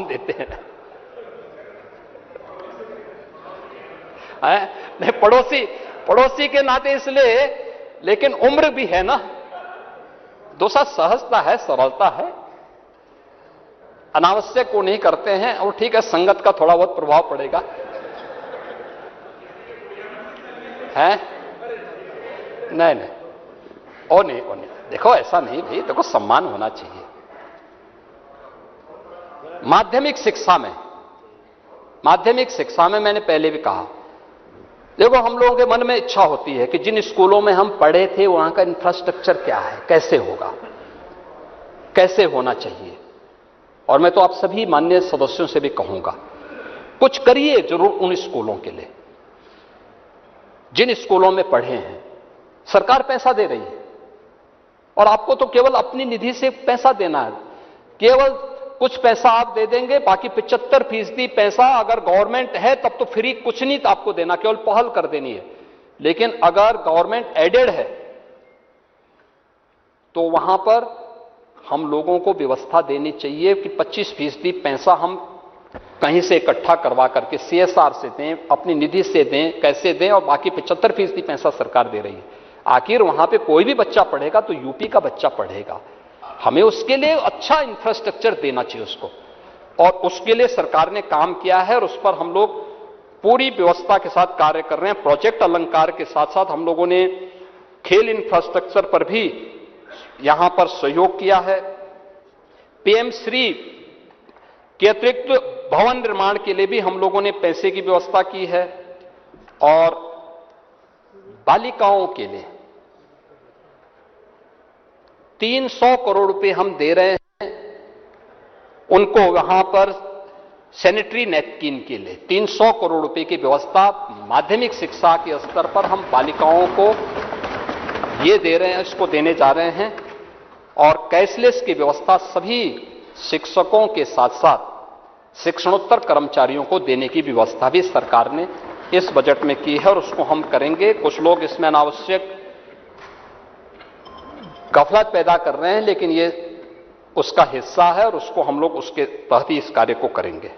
सम्मान देते हैं। नहीं, पड़ोसी के नाते इसलिए, लेकिन उम्र भी है ना, दूसरा सहजता है, सरलता है, अनावश्यक को नहीं करते हैं। और ठीक है, संगत का थोड़ा बहुत प्रभाव पड़ेगा है। नहीं, ओ नहीं, देखो ऐसा नहीं भाई, देखो सम्मान होना चाहिए। माध्यमिक शिक्षा में मैंने पहले भी कहा, देखो हम लोगों के मन में इच्छा होती है कि जिन स्कूलों में हम पढ़े थे वहां का इंफ्रास्ट्रक्चर क्या है, कैसे होगा, कैसे होना चाहिए। और मैं तो आप सभी माननीय सदस्यों से भी कहूंगा, कुछ करिए जरूर उन स्कूलों के लिए जिन स्कूलों में पढ़े हैं। सरकार पैसा दे रही है और आपको तो केवल अपनी निधि से पैसा देना है, केवल कुछ पैसा आप दे देंगे, बाकी 75% पैसा अगर गवर्नमेंट है तब तो फ्री, कुछ नहीं तो आपको देना, केवल पहल कर देनी है। लेकिन अगर गवर्नमेंट एडेड है तो वहां पर हम लोगों को व्यवस्था देनी चाहिए कि 25% पैसा हम कहीं से इकट्ठा करवा करके CSR से दें, अपनी निधि से दें, कैसे दें, और बाकी 75% पैसा सरकार दे रही है। आखिर वहां पे कोई भी बच्चा पढ़ेगा तो यूपी का बच्चा पढ़ेगा, हमें उसके लिए अच्छा इंफ्रास्ट्रक्चर देना चाहिए उसको, और उसके लिए सरकार ने काम किया है और उस पर हम लोग पूरी व्यवस्था के साथ कार्य कर रहे हैं। प्रोजेक्ट अलंकार के साथ साथ हम लोगों ने खेल इंफ्रास्ट्रक्चर पर भी यहां पर सहयोग किया है। PM श्री के अतिरिक्त भवन निर्माण के लिए भी हम लोगों ने पैसे की व्यवस्था की है, और बालिकाओं के लिए 300 करोड़ रुपए हम दे रहे हैं उनको, वहां पर सैनिटरी नैपकिन के लिए 300 करोड़ रुपए की व्यवस्था माध्यमिक शिक्षा के स्तर पर हम बालिकाओं को ये दे रहे हैं, इसको देने जा रहे हैं। और कैशलेस की व्यवस्था सभी शिक्षकों के साथ साथ शिक्षणोत्तर कर्मचारियों को देने की व्यवस्था भी सरकार ने इस बजट में की है, और उसको हम करेंगे। कुछ लोग इसमें अनावश्यक गफलत पैदा कर रहे हैं, लेकिन ये उसका हिस्सा है और उसको हम लोग उसके तहत ही इस कार्य को करेंगे।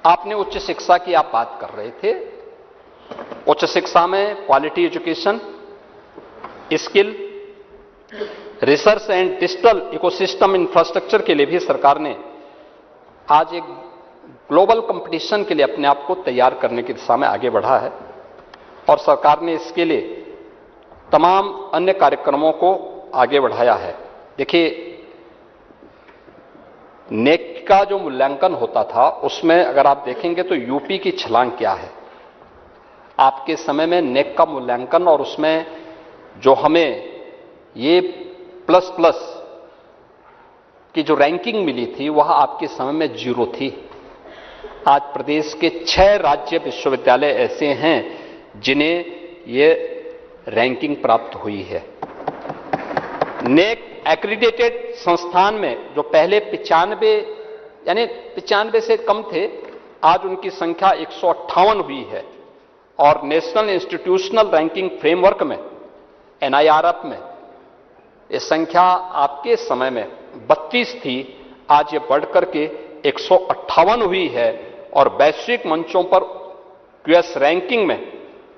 आपने उच्च शिक्षा की आप बात कर रहे थे। उच्च शिक्षा में quality education, skill, research and digital ecosystem infrastructure के लिए भी सरकार ने आज एक ग्लोबल कंपटीशन के लिए अपने आप को तैयार करने की दिशा में आगे बढ़ा है, और सरकार ने इसके लिए तमाम अन्य कार्यक्रमों को आगे बढ़ाया है। देखिए, नेक का जो मूल्यांकन होता था उसमें अगर आप देखेंगे तो यूपी की छलांग क्या है। आपके समय में नेक का मूल्यांकन और उसमें जो हमें ये प्लस की जो रैंकिंग मिली थी वह आपके समय में 0 थी। आज प्रदेश के 6 राज्य विश्वविद्यालय ऐसे हैं जिन्हें ये रैंकिंग प्राप्त हुई है। नेक एक्रीडेटेड संस्थान में जो पहले 95 से कम थे, आज उनकी संख्या 158 हुई है, और नेशनल इंस्टीट्यूशनल रैंकिंग फ्रेमवर्क में NIRF में ये संख्या आपके समय में 32 थी, आज ये बढ़कर के 158 हुई है, और वैश्विक मंचों पर QS रैंकिंग में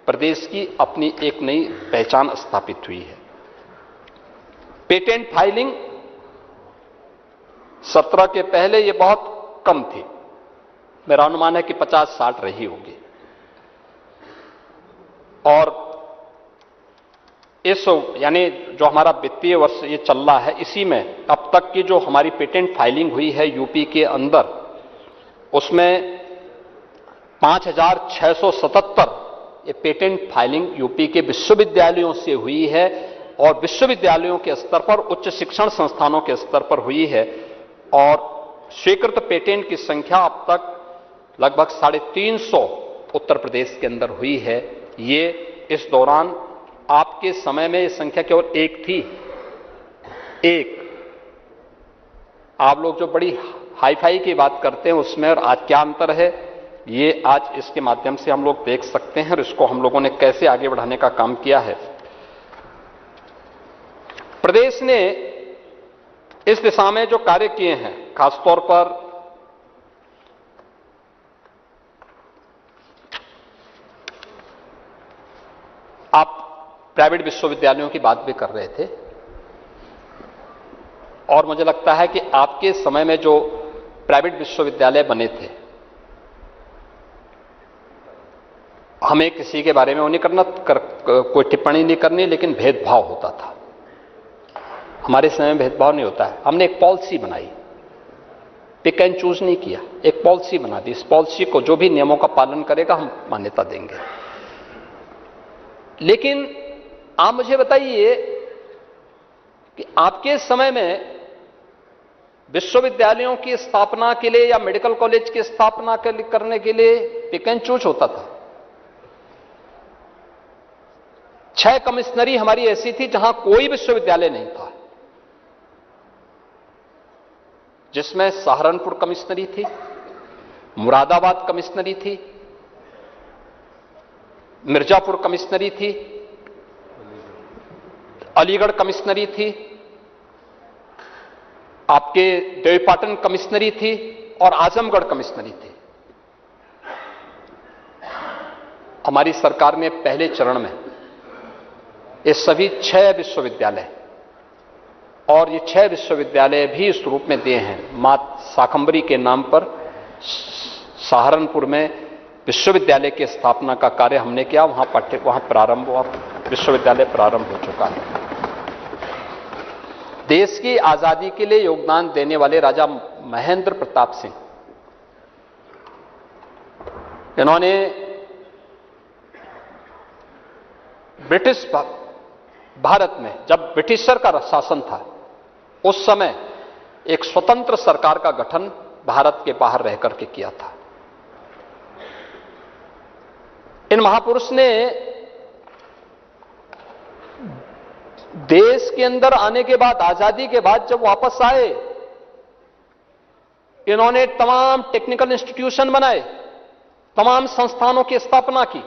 प्रदेश की अपनी एक नई पहचान स्थापित हुई है। पेटेंट फाइलिंग 17 के पहले ये बहुत कम थी, मेरा अनुमान है कि 50-60 रही होगी, और इस यानी जो हमारा वित्तीय वर्ष ये चल रहा है, इसी में अब तक की जो हमारी पेटेंट फाइलिंग हुई है यूपी के अंदर, उसमें 5677 ये पेटेंट फाइलिंग यूपी के विश्वविद्यालयों से हुई है, और विश्वविद्यालयों के स्तर पर, उच्च शिक्षण संस्थानों के स्तर पर हुई है, और स्वीकृत पेटेंट की संख्या अब तक लगभग 350 उत्तर प्रदेश के अंदर हुई है। ये इस दौरान आपके समय में ये संख्या केवल 1 थी। आप लोग जो बड़ी हाईफाई की बात करते हैं उसमें और आज क्या अंतर है, ये आज इसके माध्यम से हम लोग देख सकते हैं, और इसको हम लोगों ने कैसे आगे बढ़ाने का काम किया है। प्रदेश ने इस दिशा में जो कार्य किए हैं, खासतौर पर आप प्राइवेट विश्वविद्यालयों की बात भी कर रहे थे और मुझे लगता है कि आपके समय में जो प्राइवेट विश्वविद्यालय बने थे, हमें किसी के बारे में वो नहीं करना कोई टिप्पणी नहीं करनी, लेकिन भेदभाव होता था। हमारे समय में भेदभाव नहीं होता है। हमने एक पॉलिसी बनाई, पिक एंड चूज नहीं किया, एक पॉलिसी बना दी। इस पॉलिसी को जो भी नियमों का पालन करेगा हम मान्यता देंगे। लेकिन आप मुझे बताइए कि आपके समय में विश्वविद्यालयों की स्थापना के लिए या मेडिकल कॉलेज की स्थापना करने के लिए पिक एंड चूज होता था। 6 कमिश्नरी हमारी ऐसी थी जहां कोई विश्वविद्यालय नहीं था, जिसमें सहारनपुर कमिश्नरी थी, मुरादाबाद कमिश्नरी थी, मिर्जापुर कमिश्नरी थी, अलीगढ़ कमिश्नरी थी, आपके देवीपाटन कमिश्नरी थी और आजमगढ़ कमिश्नरी थी। हमारी सरकार ने पहले चरण में ये सभी 6 विश्वविद्यालय और ये 6 विश्वविद्यालय भी इस रूप में दिए हैं। मां शाकंभरी के नाम पर सहारनपुर में विश्वविद्यालय की स्थापना का कार्य हमने किया। वहां प्रारंभ हुआ, विश्वविद्यालय प्रारंभ हो चुका है। देश की आजादी के लिए योगदान देने वाले राजा महेंद्र प्रताप सिंह, इन्होंने ब्रिटिश भारत में जब ब्रिटिशर का शासन था, उस समय एक स्वतंत्र सरकार का गठन भारत के बाहर रह करके किया था। इन महापुरुष ने देश के अंदर आने के बाद, आजादी के बाद जब वापस आए, इन्होंने तमाम टेक्निकल इंस्टीट्यूशन बनाए, तमाम संस्थानों की स्थापना की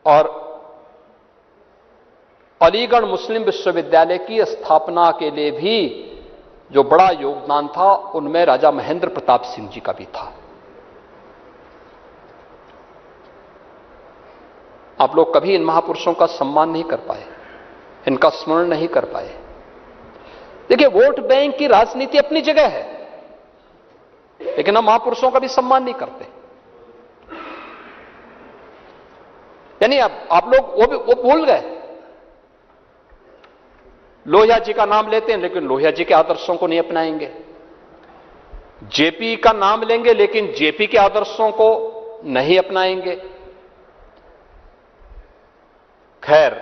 और अलीगढ़ मुस्लिम विश्वविद्यालय की स्थापना के लिए भी जो बड़ा योगदान था, उनमें राजा महेंद्र प्रताप सिंह जी का भी था। आप लोग कभी इन महापुरुषों का सम्मान नहीं कर पाए, इनका स्मरण नहीं कर पाए। देखिए, वोट बैंक की राजनीति अपनी जगह है, लेकिन हम महापुरुषों का भी सम्मान नहीं करते। यानी आप लोग वो भूल गए। लोहिया जी का नाम लेते हैं, लेकिन लोहिया जी के आदर्शों को नहीं अपनाएंगे। जेपी का नाम लेंगे, लेकिन जेपी के आदर्शों को नहीं अपनाएंगे। खैर,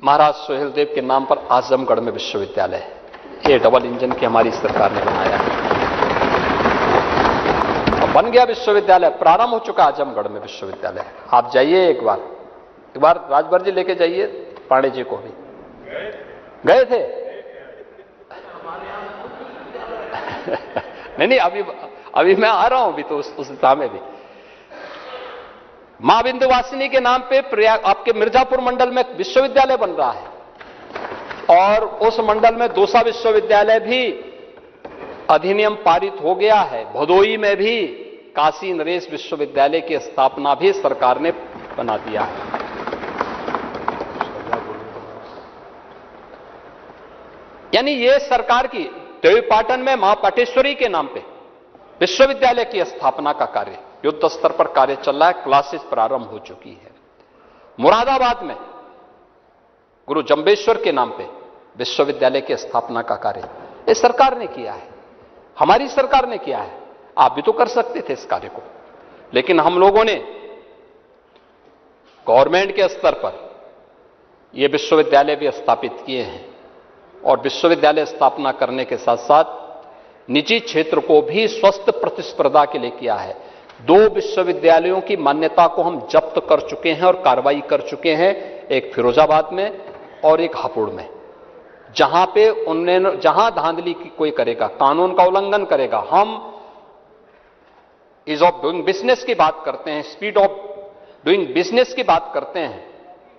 महाराज सोहेलदेव के नाम पर आजमगढ़ में विश्वविद्यालय है। ये डबल इंजन की हमारी सरकार ने बनाया है। अब बन गया विश्वविद्यालय, प्रारंभ हो चुका आजमगढ़ में विश्वविद्यालय। आप जाइए एक बार राजभर जी लेके जाइए, पांडे जी को भी। गए थे? नहीं, अभी मैं आ रहा हूं, अभी तो उस दिशा में भी। मां विंध्यवासिनी के नाम पे प्रयाग, आपके मिर्जापुर मंडल में विश्वविद्यालय बन रहा है और उस मंडल में दौसा विश्वविद्यालय भी अधिनियम पारित हो गया है। भदोई में भी काशी नरेश विश्वविद्यालय की स्थापना भी सरकार ने बना दिया है। यानी ये सरकार की देवीपाटन में मां पाटेश्वरी के नाम पे विश्वविद्यालय की स्थापना का कार्य युद्ध स्तर पर कार्य चल रहा है। क्लासेस प्रारंभ हो चुकी है। मुरादाबाद में गुरु जंबेश्वर के नाम पे विश्वविद्यालय की स्थापना का कार्य इस सरकार ने किया है, हमारी सरकार ने किया है। आप भी तो कर सकते थे इस कार्य को, लेकिन हम लोगों ने गवर्नमेंट के स्तर पर यह विश्वविद्यालय भी स्थापित किए हैं और विश्वविद्यालय स्थापना करने के साथ साथ निजी क्षेत्र को भी स्वस्थ प्रतिस्पर्धा के लिए किया है। 2 विश्वविद्यालयों की मान्यता को हम जब्त कर चुके हैं और कार्रवाई कर चुके हैं, एक फिरोजाबाद में और एक हापुड़ में। जहां धांधली की कोई करेगा, कानून का उल्लंघन करेगा, हम ईज ऑफ डूइंग बिजनेस की बात करते हैं, स्पीड ऑफ डूइंग बिजनेस की बात करते हैं,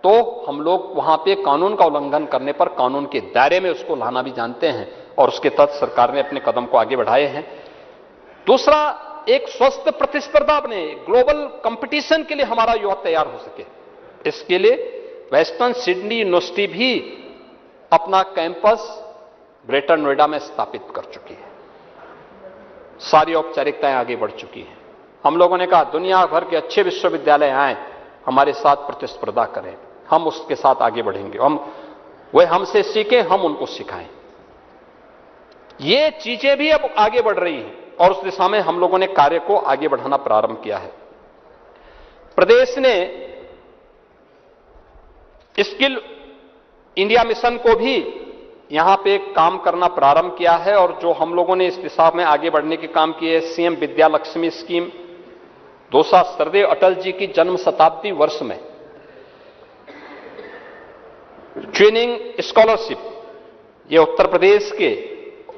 तो हम लोग वहां पे कानून का उल्लंघन करने पर कानून के दायरे में उसको लाना भी जानते हैं और उसके तहत सरकार ने अपने कदम को आगे बढ़ाए हैं। दूसरा, एक स्वस्थ प्रतिस्पर्धा बने, ग्लोबल कंपटीशन के लिए हमारा युवा तैयार हो सके, इसके लिए वेस्टर्न सिडनी यूनिवर्सिटी भी अपना कैंपस ग्रेटर नोएडा में स्थापित कर चुकी है। सारी औपचारिकताएं आगे बढ़ चुकी हैं। हम लोगों ने कहा दुनिया भर के अच्छे विश्वविद्यालय आए, हमारे साथ प्रतिस्पर्धा करें, हम उसके साथ आगे बढ़ेंगे, वे हमसे सीखें, हम उनको सिखाएं। ये चीजें भी अब आगे बढ़ रही हैं और उस दिशा में हम लोगों ने कार्य को आगे बढ़ाना प्रारंभ किया है। प्रदेश ने स्किल इंडिया मिशन को भी यहां पे काम करना प्रारंभ किया है और जो हम लोगों ने इस दिशा में आगे बढ़ने के काम किए, सीएम विद्या लक्ष्मी स्कीम, दूसरा सरदेव अटल जी की जन्म शताब्दी वर्ष में ट्रेनिंग स्कॉलरशिप, ये उत्तर प्रदेश के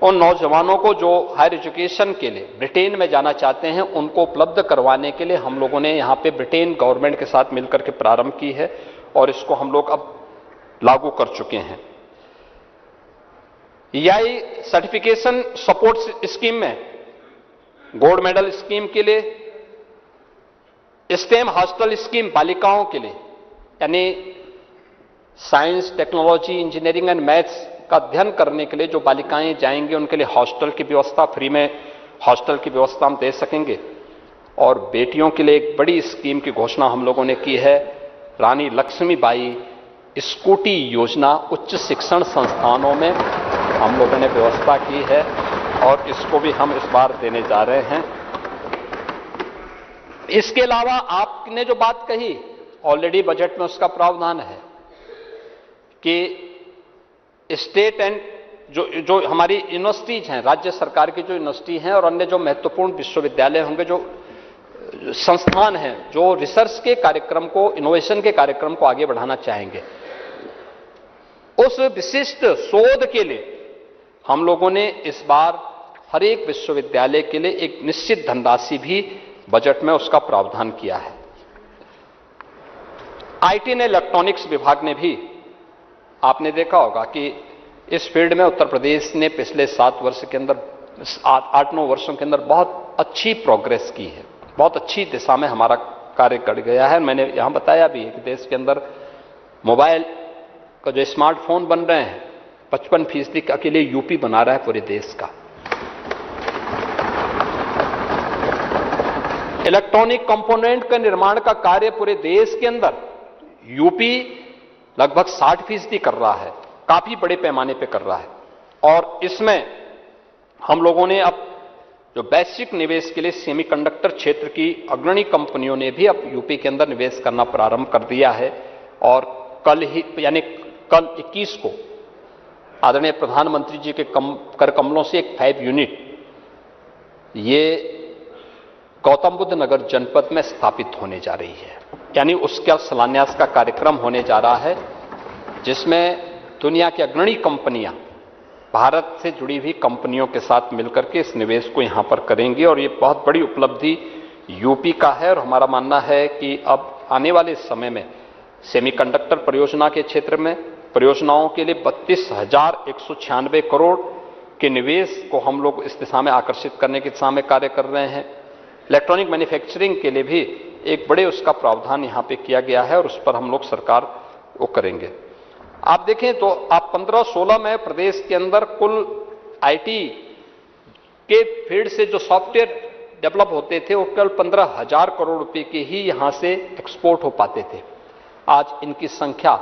उन नौजवानों को जो हायर एजुकेशन के लिए ब्रिटेन में जाना चाहते हैं उनको उपलब्ध करवाने के लिए हम लोगों ने यहां पे ब्रिटेन गवर्नमेंट के साथ मिलकर के प्रारंभ की है और इसको हम लोग अब लागू कर चुके हैं। EI सर्टिफिकेशन सपोर्ट स्कीम में गोल्ड मेडल स्कीम के लिए, स्टेम हॉस्टल स्कीम बालिकाओं के लिए, यानी science, technology, engineering and maths का अध्ययन करने के लिए जो बालिकाएं जाएंगी उनके लिए हॉस्टल की व्यवस्था, फ्री में हॉस्टल की व्यवस्था हम दे सकेंगे। और बेटियों के लिए एक बड़ी स्कीम की घोषणा हम लोगों ने की है, रानी लक्ष्मीबाई स्कूटी योजना उच्च शिक्षण संस्थानों में हम लोगों ने व्यवस्था की है और इसको भी हम इस बार देने जा रहे हैं। इसके अलावा आपने जो बात कही, ऑलरेडी बजट में उसका प्रावधान है कि स्टेट एंड जो हमारी यूनिवर्सिटीज हैं, राज्य सरकार की जो यूनिवर्सिटी हैं और अन्य जो महत्वपूर्ण विश्वविद्यालय होंगे, जो संस्थान हैं जो रिसर्च के कार्यक्रम को, इनोवेशन के कार्यक्रम को आगे बढ़ाना चाहेंगे, उस विशिष्ट शोध के लिए हम लोगों ने इस बार हर एक विश्वविद्यालय के लिए एक निश्चित धनराशि भी बजट में उसका प्रावधान किया है। आईटी ने इलेक्ट्रॉनिक्स विभाग ने भी, आपने देखा होगा कि इस फील्ड में उत्तर प्रदेश ने पिछले 7 वर्ष के अंदर, 8-9 वर्षों के अंदर बहुत अच्छी प्रोग्रेस की है, बहुत अच्छी दिशा में हमारा कार्य कर गया है। मैंने यहां बताया भी है कि देश के अंदर मोबाइल का जो स्मार्टफोन बन रहे हैं 55% का अकेले यूपी बना रहा है पूरे देश का। इलेक्ट्रॉनिक कंपोनेंट का निर्माण का कार्य पूरे देश के अंदर यूपी लगभग 60% कर रहा है, काफी बड़े पैमाने पे कर रहा है। और इसमें हम लोगों ने अब जो वैश्विक निवेश के लिए सेमीकंडक्टर क्षेत्र की अग्रणी कंपनियों ने भी अब यूपी के अंदर निवेश करना प्रारंभ कर दिया है। और कल ही, यानी कल 21 को आदरणीय प्रधानमंत्री जी के कर कमलों से एक 5 यूनिट ये गौतम बुद्ध नगर जनपद में स्थापित होने जा रही है, यानी उसका शिलान्यास का कार्यक्रम होने जा रहा है, जिसमें दुनिया की अग्रणी कंपनियां भारत से जुड़ी हुई कंपनियों के साथ मिलकर के इस निवेश को यहां पर करेंगी। और ये बहुत बड़ी उपलब्धि यूपी का है और हमारा मानना है कि अब आने वाले समय में सेमीकंडक्टर परियोजना के क्षेत्र में परियोजनाओं के लिए 32,196 करोड़ के निवेश को हम लोग इस दिशा में आकर्षित करने की दिशा में कार्य कर रहे हैं। इलेक्ट्रॉनिक मैन्युफैक्चरिंग के लिए भी एक बड़े उसका प्रावधान यहां पे किया गया है और उस पर हम लोग सरकार वो करेंगे। आप देखें तो आप 15-16 में प्रदेश के अंदर कुल आईटी के फील्ड से जो सॉफ्टवेयर डेवलप होते थे वो केवल 15,000 करोड़ रुपए के ही यहां से एक्सपोर्ट हो पाते थे। आज इनकी संख्या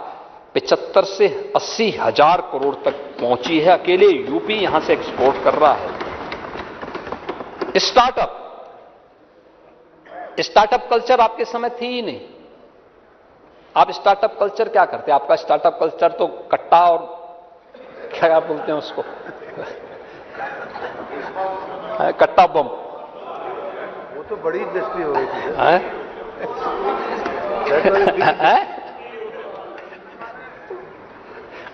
75 से 80,000 करोड़ तक पहुंची है, अकेले यूपी यहां से एक्सपोर्ट कर रहा है। स्टार्टअप कल्चर आपके समय थी ही नहीं। आप स्टार्टअप कल्चर क्या करते? आपका स्टार्टअप कल्चर तो कट्टा और क्या बोलते हैं उसको कट्टा बम, वो तो बड़ी इंडस्ट्री हो गई थी।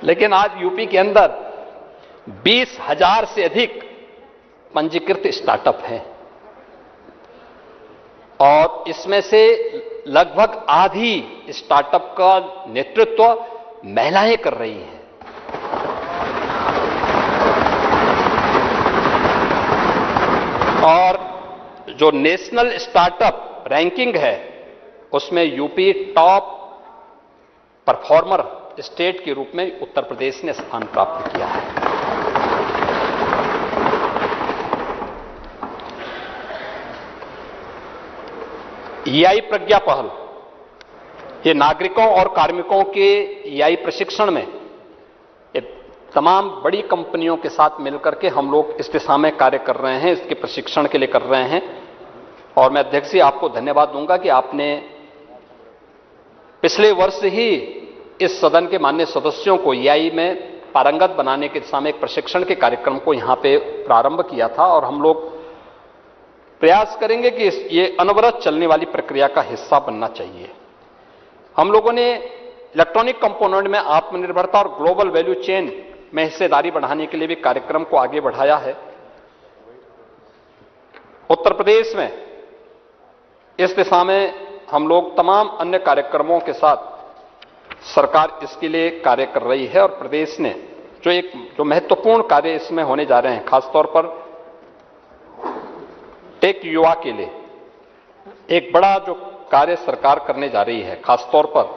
लेकिन आज यूपी के अंदर 20,000 से अधिक पंजीकृत स्टार्टअप हैं और इसमें से लगभग आधी स्टार्टअप का नेतृत्व महिलाएं कर रही हैं। और जो नेशनल स्टार्टअप रैंकिंग है उसमें यूपी टॉप परफॉर्मर स्टेट के रूप में उत्तर प्रदेश ने स्थान प्राप्त किया है। ईआई प्रज्ञा पहल, ये नागरिकों और कार्मिकों के ईआई प्रशिक्षण में तमाम बड़ी कंपनियों के साथ मिलकर के हम लोग इस दिशा में कार्य कर रहे हैं, इसके प्रशिक्षण के लिए कर रहे हैं। और मैं अध्यक्ष जी आपको धन्यवाद दूंगा कि आपने पिछले वर्ष ही इस सदन के माननीय सदस्यों को ईआई में पारंगत बनाने के दिशा में एक प्रशिक्षण के कार्यक्रम को यहां पे प्रारंभ किया था और हम लोग प्रयास करेंगे कि ये अनवरत चलने वाली प्रक्रिया का हिस्सा बनना चाहिए। हम लोगों ने इलेक्ट्रॉनिक कंपोनेंट में आत्मनिर्भरता और ग्लोबल वैल्यू चेन में हिस्सेदारी बढ़ाने के लिए भी कार्यक्रम को आगे बढ़ाया है। उत्तर प्रदेश में इस दिशा में हम लोग तमाम अन्य कार्यक्रमों के साथ सरकार इसके लिए कार्य कर रही है और प्रदेश ने जो महत्वपूर्ण कार्य इसमें होने जा रहे हैं, खासतौर पर टेक युवा के लिए एक बड़ा जो कार्य सरकार करने जा रही है, खासतौर पर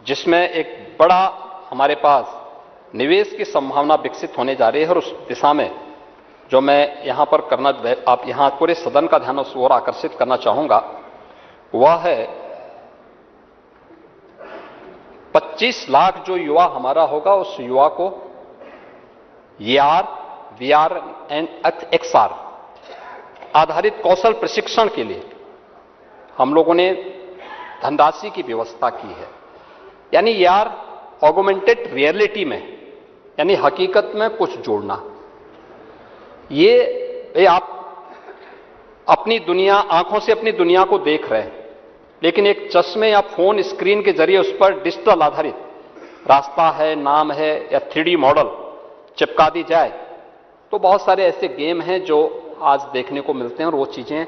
जिसमें एक बड़ा हमारे पास निवेश की संभावना विकसित होने जा रही है और उस दिशा में जो मैं यहां पर करना, आप यहां पूरे सदन का ध्यान उस ओर आकर्षित करना चाहूंगा, वह है 25 लाख जो युवा हमारा होगा उस युवा को AR, VR एंड XR आधारित कौशल प्रशिक्षण के लिए हम लोगों ने धनराशि की व्यवस्था की है। यानी AR ऑगमेंटेड रियलिटी में, यानी हकीकत में कुछ जोड़ना, ये आप अपनी दुनिया, आंखों से अपनी दुनिया को देख रहे हैं, लेकिन एक चश्मे या फोन स्क्रीन के जरिए उस पर डिजिटल आधारित रास्ता है, नाम है या 3D मॉडल चिपका दी जाए तो बहुत सारे ऐसे गेम हैं जो आज देखने को मिलते हैं और वो चीजें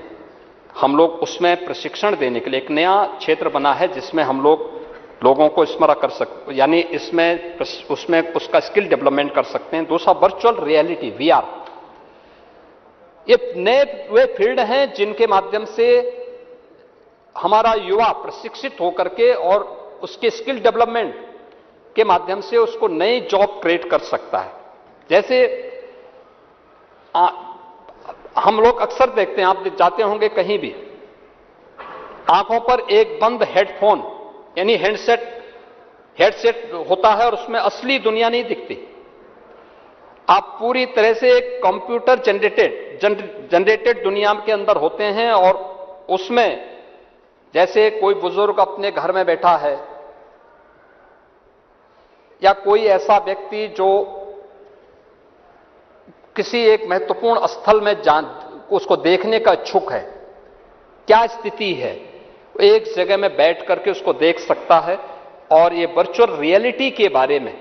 हम लोग उसमें प्रशिक्षण देने के लिए एक नया क्षेत्र बना है जिसमें हम लोगों को स्मरण कर सकते, यानी उसमें उसका स्किल डेवलपमेंट कर सकते हैं। दूसरा वर्चुअल रियलिटी VR, ये नए वे फील्ड हैं जिनके माध्यम से हमारा युवा प्रशिक्षित होकर के और उसके स्किल डेवलपमेंट के माध्यम से उसको नई जॉब क्रिएट कर सकता है। जैसे हम लोग अक्सर देखते हैं, आप जाते होंगे कहीं भी, आंखों पर एक बंद हेडफोन यानी हेडसेट होता है और उसमें असली दुनिया नहीं दिखती। आप पूरी तरह से एक कंप्यूटर जनरेटेड दुनिया के अंदर होते हैं और उसमें जैसे कोई बुजुर्ग अपने घर में बैठा है या कोई ऐसा व्यक्ति जो किसी एक महत्वपूर्ण स्थल में उसको देखने का इच्छुक है, क्या स्थिति है, एक जगह में बैठ करके उसको देख सकता है। और ये वर्चुअल रियलिटी के बारे में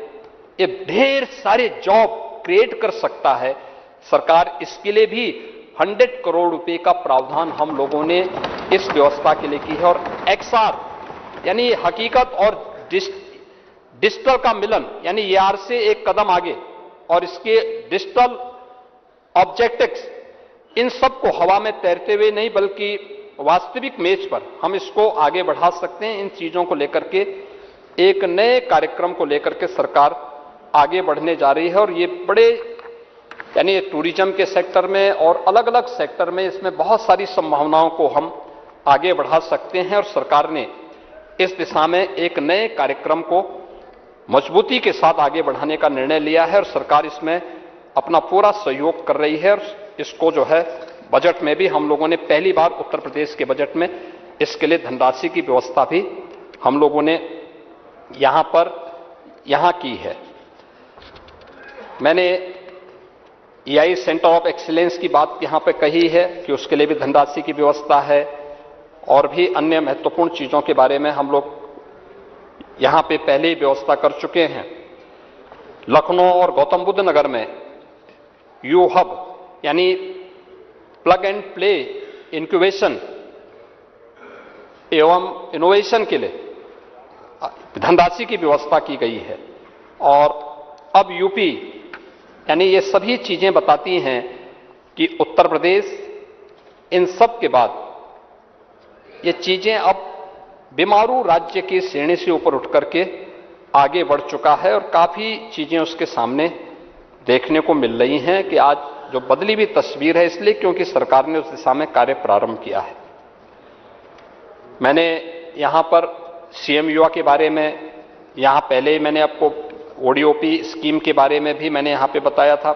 ये ढेर सारे जॉब क्रिएट कर सकता है। सरकार इसके लिए भी 100 करोड़ रुपए का प्रावधान हम लोगों ने इस व्यवस्था के लिए की है। और XR यानी हकीकत और डिजिटल का मिलन, यानी AR से एक कदम आगे और इसके डिजिटल ऑब्जेक्टिव्स, इन सब को हवा में तैरते हुए नहीं बल्कि वास्तविक मेज पर हम इसको आगे बढ़ा सकते हैं। इन चीजों को लेकर के एक नए कार्यक्रम को लेकर के सरकार आगे बढ़ने जा रही है और ये बड़े, यानी टूरिज्म के सेक्टर में और अलग अलग सेक्टर में इसमें बहुत सारी संभावनाओं को हम आगे बढ़ा सकते हैं। और सरकार ने इस दिशा में एक नए कार्यक्रम को मजबूती के साथ आगे बढ़ाने का निर्णय लिया है और सरकार इसमें अपना पूरा सहयोग कर रही है। और इसको जो है बजट में भी हम लोगों ने पहली बार उत्तर प्रदेश के बजट में इसके लिए धनराशि की व्यवस्था भी हम लोगों ने यहां की है। मैंने EI सेंटर ऑफ एक्सीलेंस की बात यहां पे कही है कि उसके लिए भी धनराशि की व्यवस्था है और भी अन्य महत्वपूर्ण चीजों के बारे में हम लोग यहां पे पहले ही व्यवस्था कर चुके हैं। लखनऊ और गौतम बुद्ध नगर में यू हब यानी प्लग एंड प्ले इंक्यूबेशन एवं इनोवेशन के लिए धनराशि की व्यवस्था की गई है। और अब यूपी, यानी ये सभी चीजें बताती हैं कि उत्तर प्रदेश इन सब के बाद ये चीजें अब बीमारू राज्य की श्रेणी से ऊपर उठ करके आगे बढ़ चुका है और काफी चीजें उसके सामने देखने को मिल रही हैं कि आज जो बदली हुई तस्वीर है, इसलिए क्योंकि सरकार ने उस दिशा में कार्य प्रारंभ किया है। मैंने यहां पर सीएम युवा के बारे में, यहां पहले ही मैंने आपको ओडीओपी स्कीम के बारे में भी मैंने यहां पे बताया था,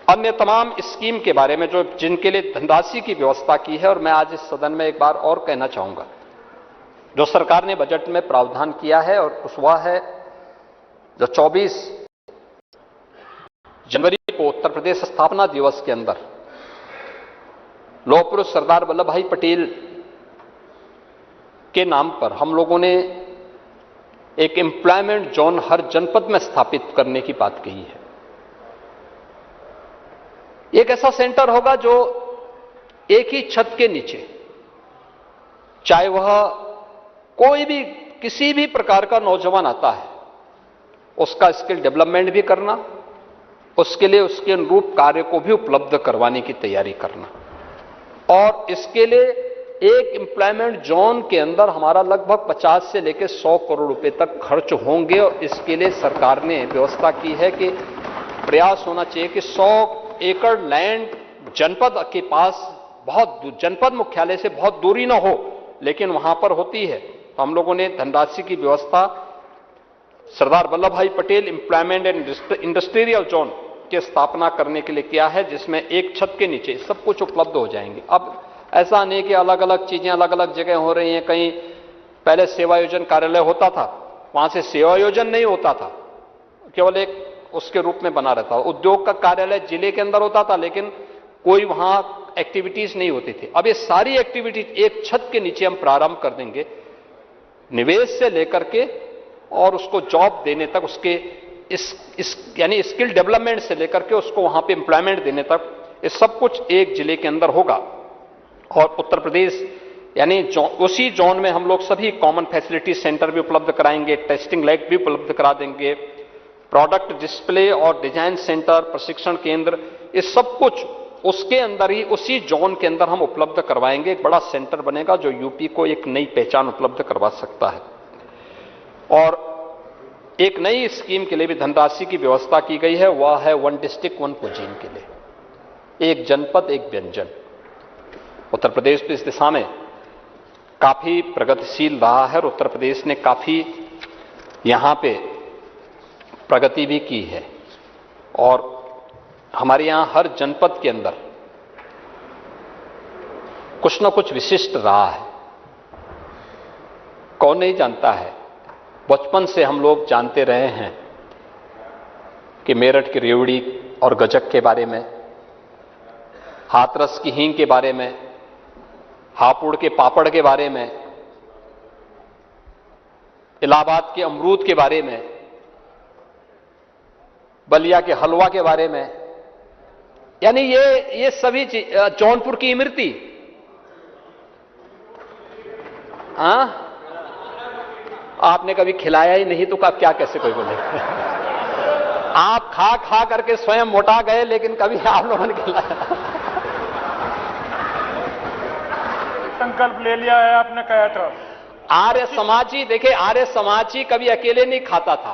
अन्य तमाम स्कीम के बारे में जो जिनके लिए धनराशि की व्यवस्था की है। और मैं आज इस सदन में एक बार और कहना चाहूंगा, जो सरकार ने बजट में प्रावधान किया है और उस वह है जो 24 जनवरी को उत्तर प्रदेश स्थापना दिवस के अंदर लौह पुरुष सरदार वल्लभ भाई पटेल के नाम पर हम लोगों ने एक एम्प्लॉयमेंट जोन हर जनपद में स्थापित करने की बात कही है। एक ऐसा सेंटर होगा जो एक ही छत के नीचे, चाहे वह कोई भी किसी भी प्रकार का नौजवान आता है, उसका स्किल डेवलपमेंट भी करना, उसके लिए उसके अनुरूप कार्य को भी उपलब्ध करवाने की तैयारी करना। और इसके लिए एक एम्प्लॉयमेंट जोन के अंदर हमारा लगभग 50 से लेकर 100 करोड़ रुपए तक खर्च होंगे। और इसके लिए सरकार ने व्यवस्था की है कि प्रयास होना चाहिए कि 100 एकड़ लैंड जनपद के पास, बहुत जनपद मुख्यालय से बहुत दूरी ना हो, लेकिन वहां पर होती है। तो हम लोगों ने धनराशि की व्यवस्था सरदार वल्लभ भाई Patel employment and industrial zone की स्थापना करने के लिए किया है, जिसमें एक छत के नीचे सब कुछ उपलब्ध हो जाएंगे। अब ऐसा नहीं कि अलग अलग चीजें अलग अलग जगह हो रही हैं। कहीं पहले सेवा योजन कार्यालय होता था, वहां से सेवा योजन नहीं होता था, केवल एक उसके रूप में बना रहता। उद्योग का कार्यालय जिले के अंदर होता था, लेकिन कोई वहां एक्टिविटीज नहीं होती थी। अब ये सारी एक्टिविटीज एक छत के नीचे हम प्रारंभ कर देंगे, निवेश से लेकर के और उसको जॉब देने तक, उसके यानी स्किल डेवलपमेंट से लेकर के उसको वहां पे एम्प्लॉयमेंट देने तक, ये सब कुछ एक जिले के अंदर होगा। और उत्तर प्रदेश यानी उसी जोन में हम लोग सभी कॉमन फैसिलिटी सेंटर भी उपलब्ध कराएंगे, टेस्टिंग लैब भी उपलब्ध करा देंगे, प्रोडक्ट डिस्प्ले और डिजाइन सेंटर, प्रशिक्षण केंद्र, ये सब कुछ उसके अंदर ही, उसी जोन के अंदर हम उपलब्ध करवाएंगे। एक बड़ा सेंटर बनेगा जो यूपी को एक नई पहचान उपलब्ध करवा सकता है। और एक नई स्कीम के लिए भी धनराशि की व्यवस्था की गई है, वह है 1 डिस्ट्रिक्ट 1 कुजीन के लिए, एक जनपद एक व्यंजन। उत्तर प्रदेश तो इस दिशा में काफी प्रगतिशील रहा है और उत्तर प्रदेश ने काफी यहां पे प्रगति भी की है। और हमारे यहां हर जनपद के अंदर कुछ ना कुछ विशिष्ट रहा है। कौन नहीं जानता है, बचपन से हम लोग जानते रहे हैं कि मेरठ की रेवड़ी और गजक के बारे में, हाथरस की हींग के बारे में, हापुड़ के पापड़ के बारे में, इलाहाबाद के अमरूद के बारे में, बलिया के हलवा के बारे में, यानी ये सभी जौनपुर की इमरती, आपने कभी खिलाया ही नहीं तो क्या कैसे कोई बोले। आप खा खा करके स्वयं मोटा गए, लेकिन कभी आप लोगों ने खिलाया। संकल्प ले लिया है आपने, कहा था आर्य समाजी, देखिए आर्य समाजी कभी अकेले नहीं खाता था,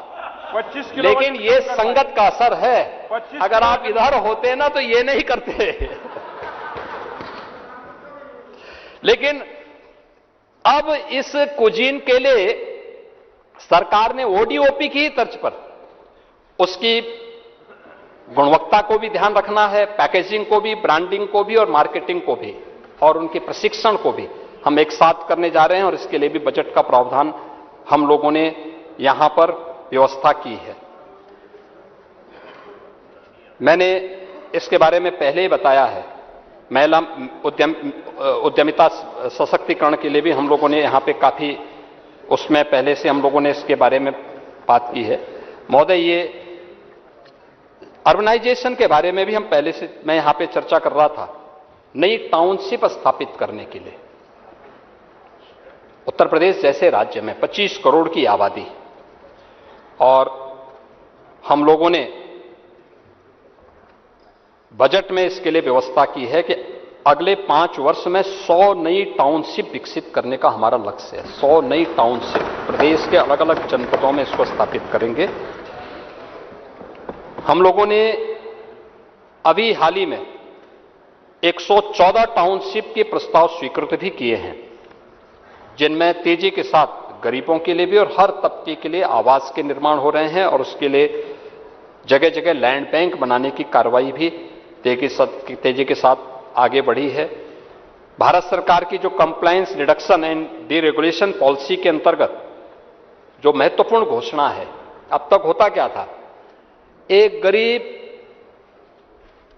25 किलो, लेकिन ये संगत का असर है। अगर आप इधर होते ना तो ये नहीं करते। लेकिन अब इस कुजीन के लिए सरकार ने ओडीओपी की तर्ज पर उसकी गुणवत्ता को भी ध्यान रखना है, पैकेजिंग को भी, ब्रांडिंग को भी और मार्केटिंग को भी, और उनके प्रशिक्षण को भी हम एक साथ करने जा रहे हैं। और इसके लिए भी बजट का प्रावधान हम लोगों ने यहां पर व्यवस्था की है। मैंने इसके बारे में पहले ही बताया है, महिला उद्यमिता सशक्तिकरण के लिए भी हम लोगों ने यहां पे काफी, उसमें पहले से हम लोगों ने इसके बारे में बात की है। महोदय, ये अर्बनाइजेशन के बारे में भी हम पहले से, मैं यहां पे चर्चा कर रहा था, नई टाउनशिप स्थापित करने के लिए उत्तर प्रदेश जैसे राज्य में 25 करोड़ की आबादी, और हम लोगों ने बजट में इसके लिए व्यवस्था की है कि अगले 5 वर्ष में 100 नई टाउनशिप विकसित करने का हमारा लक्ष्य है। 100 नई टाउनशिप प्रदेश के अलग अलग जनपदों में इसको स्थापित करेंगे। हम लोगों ने अभी हाल ही में 114 टाउनशिप के प्रस्ताव स्वीकृत भी किए हैं, जिनमें तेजी के साथ गरीबों के लिए भी और हर तबके के लिए आवास के निर्माण हो रहे हैं और उसके लिए जगह जगह लैंड बैंक बनाने की कार्रवाई भी तेजी के साथ आगे बढ़ी है। भारत सरकार की जो compliance reduction and deregulation policy के अंतर्गत जो महत्वपूर्ण घोषणा है, अब तक होता क्या था, एक गरीब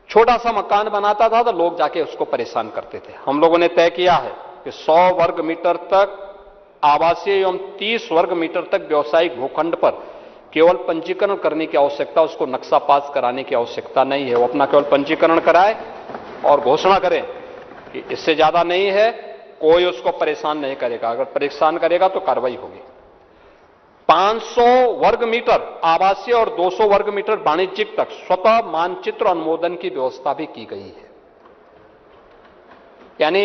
छोटा सा मकान बनाता था तो लोग जाके उसको परेशान करते थे। हम लोगों ने तय किया है कि 100 वर्ग मीटर तक आवासीय एवं 30 वर्ग मीटर तक व्यावसायिक भूखंड पर केवल पंजीकरण करने की आवश्यकता, उसको नक्शा पास कराने की आवश्यकता नहीं है। वो अपना केवल पंजीकरण कराए और घोषणा करें कि इससे ज्यादा नहीं है, कोई उसको परेशान नहीं करेगा। अगर परेशान करेगा तो कार्रवाई होगी। 500 वर्ग मीटर आवासीय और 200 वर्ग मीटर वाणिज्यिक तक स्वतः मानचित्र अनुमोदन की व्यवस्था भी की गई है। यानी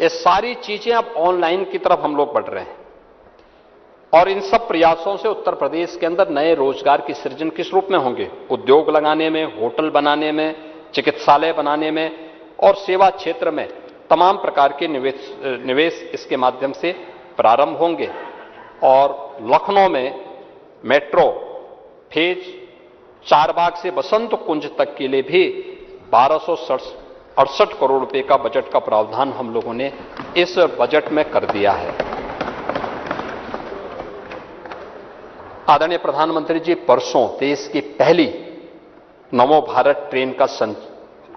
ये सारी चीजें अब ऑनलाइन की तरफ हम लोग बढ़ रहे हैं और इन सब प्रयासों से उत्तर प्रदेश के अंदर नए रोजगार की सृजन किस रूप में होंगे, उद्योग लगाने में, होटल बनाने में, चिकित्सालय बनाने में और सेवा क्षेत्र में तमाम प्रकार के निवेश इसके माध्यम से प्रारंभ होंगे। और लखनऊ में मेट्रो फेज 4 बाग से बसंत कुंज तक के लिए भी 1268 करोड़ रुपए का बजट का प्रावधान हम लोगों ने इस बजट में कर दिया है। आदरणीय प्रधानमंत्री जी परसों देश की पहली नमो भारत ट्रेन का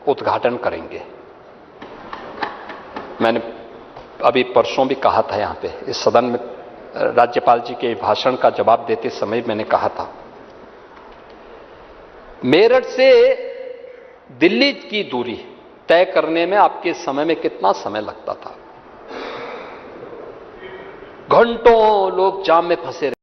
उद्घाटन करेंगे। मैंने अभी परसों भी कहा था यहां पे इस सदन में, राज्यपाल जी के भाषण का जवाब देते समय मैंने कहा था, मेरठ से दिल्ली की दूरी तय करने में आपके समय में कितना समय लगता था? घंटों लोग जाम में फंसे रहे।